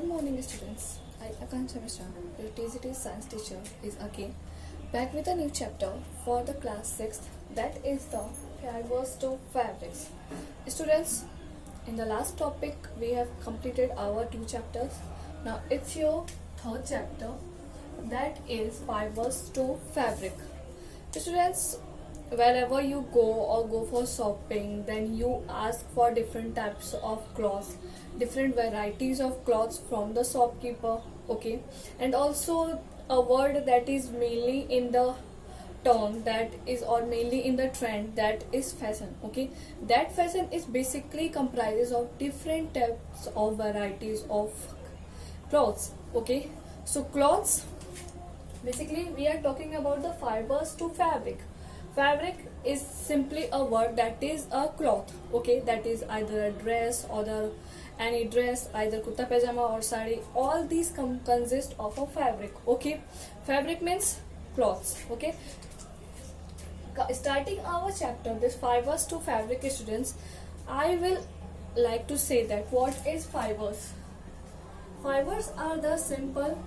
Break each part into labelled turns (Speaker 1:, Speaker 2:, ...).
Speaker 1: morning, students. I, Akanksha Mishra, your TCT science teacher, is again back with a new chapter for the class 6th, that is the fibers to fabrics. Students, in the last topic, we have completed our 2 chapters. Now it's your 3rd chapter, that is fibers to fabric. Students, wherever you go for shopping, then you ask for different types of clothes, different varieties of clothes from the shopkeeper, okay, and also a word that is mainly in the term that is or mainly in the trend, that is fashion, okay. That fashion is basically comprises of different types of varieties of clothes, okay. So clothes, basically we are talking about the fibers to fabric. Fabric is simply a word that is a cloth, okay, that is either a dress or any dress, either kurta pajama or sari. All these consist of a fabric, okay. Fabric means cloths, okay. Starting our chapter, this fibers to fabric, students, I will like to say that what is fibers. Fibers are the simple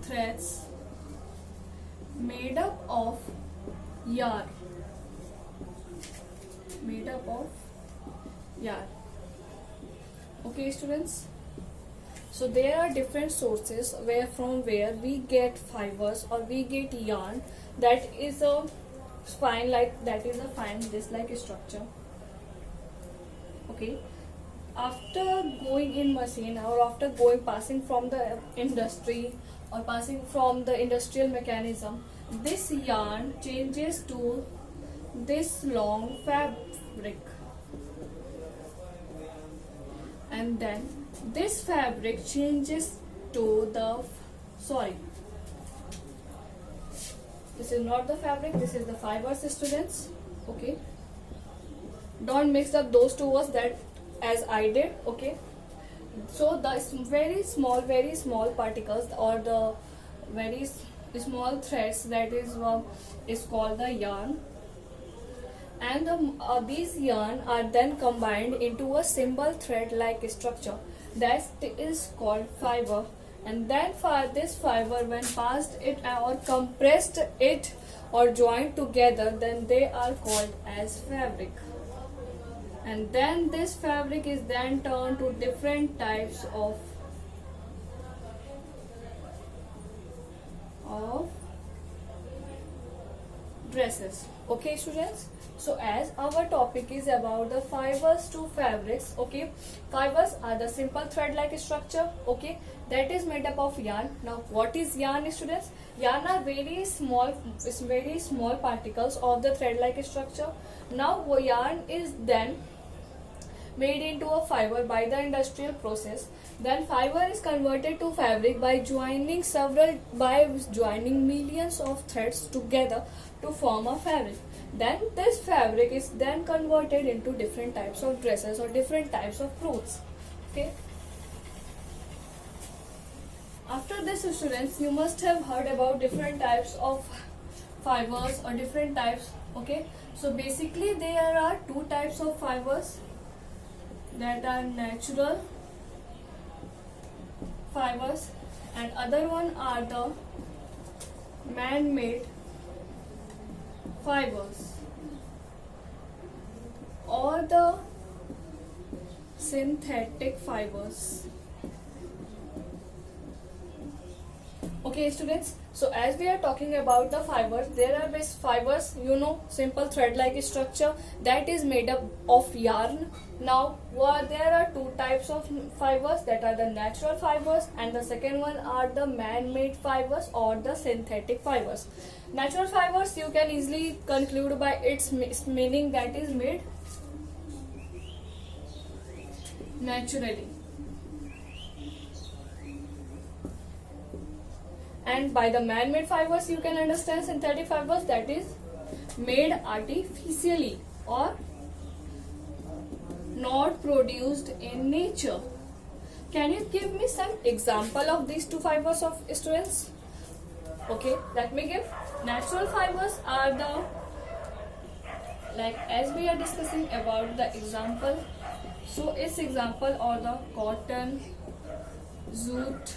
Speaker 1: threads made up of yarn, okay students. So there are different sources from where we get fibers or we get yarn. That is a fine just like structure, okay. After going in machine or after passing from the industry or passing from the industrial mechanism, this yarn changes to this long fabric, and then this fabric changes to the this is not the fabric, this is the fibers, students, okay. Don't mix up those two words that as I did, okay. So the very small particles or the very small threads, that is called the yarn, and these yarn are then combined into a simple thread like structure that is called fiber. And then this fiber, when passed it or compressed it or joined together, then they are called as fabric. And then this fabric is then turned to different types of dresses, okay students. So as our topic is about the fibers to fabrics, okay, fibers are the simple thread like structure, okay, that is made up of yarn. Now what is yarn, students? Yarn are very small particles of the thread like structure. Now yarn is then made into a fiber by the industrial process. Then fiber is converted to fabric by joining millions of threads together to form a fabric. Then this fabric is then converted into different types of dresses or different types of clothes, okay. After this, students, you must have heard about different types of fibers or different types, okay. So basically there are 2 types of fibers, that are natural fibers, and other one are the man-made fibers or the synthetic fibers, okay students. So as we are talking about the fibers, there are fibers, simple thread like structure that is made up of yarn. Now there are 2 types of fibers, that are the natural fibers, and the second one are the man-made fibers or the synthetic fibers. Natural fibers you can easily conclude by its meaning, that is made naturally, and by the man-made fibers you can understand synthetic fibers, that is made artificially or not produced in nature. Can you give me some example of these 2 fibers of students? Okay, let me give. Natural fibers are the, like as we are discussing about the example, So its example are the cotton, jute,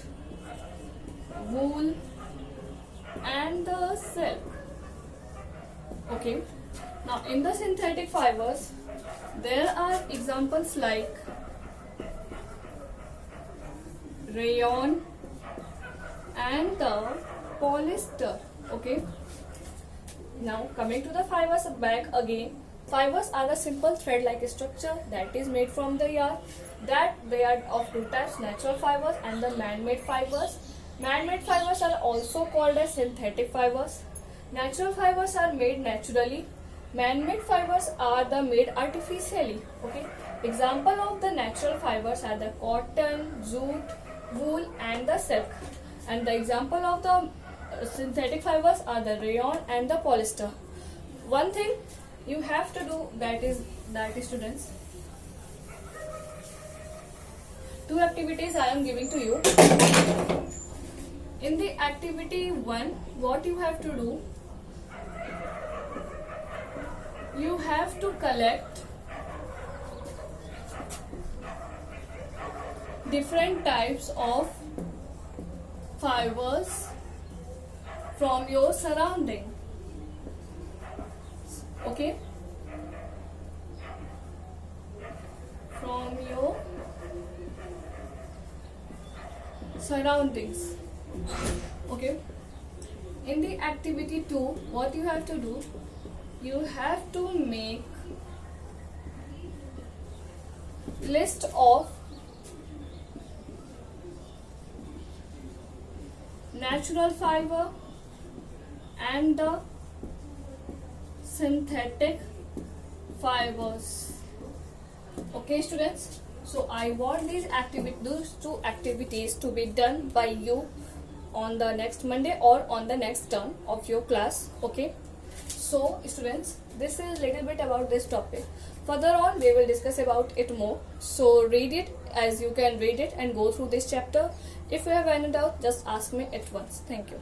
Speaker 1: wool, and the silk. Okay. Now in the synthetic fibers, there are examples like rayon and the polyester. Okay. Now coming to the fibers back again. Fibers are the simple thread-like structure that is made from the yarn. That they are of two types: natural fibers and the man-made fibers. Man-made fibers are also called as synthetic fibers. Natural fibers are made naturally. Man-made fibers are the made artificially. Okay. Example of the natural fibers are the cotton, jute, wool, and the silk. And the example of the synthetic fibers are the rayon and the polyester. One thing you have to do, that is students, two activities I am giving to you. In the activity 1, what you have to do, you have to collect different types of fibers from your surrounding. Okay, from your surroundings. Okay, in the activity 2, what you have to do, you have to make list of natural fiber and the synthetic fibers. Okay students, so I want these two activities to be done by you on the next Monday or on the next term of your class. Okay, so students, this is little bit about this topic. Further on we will discuss about it more, so read it as you can read it and go through this chapter. If you have any doubt, just ask me at once. Thank you.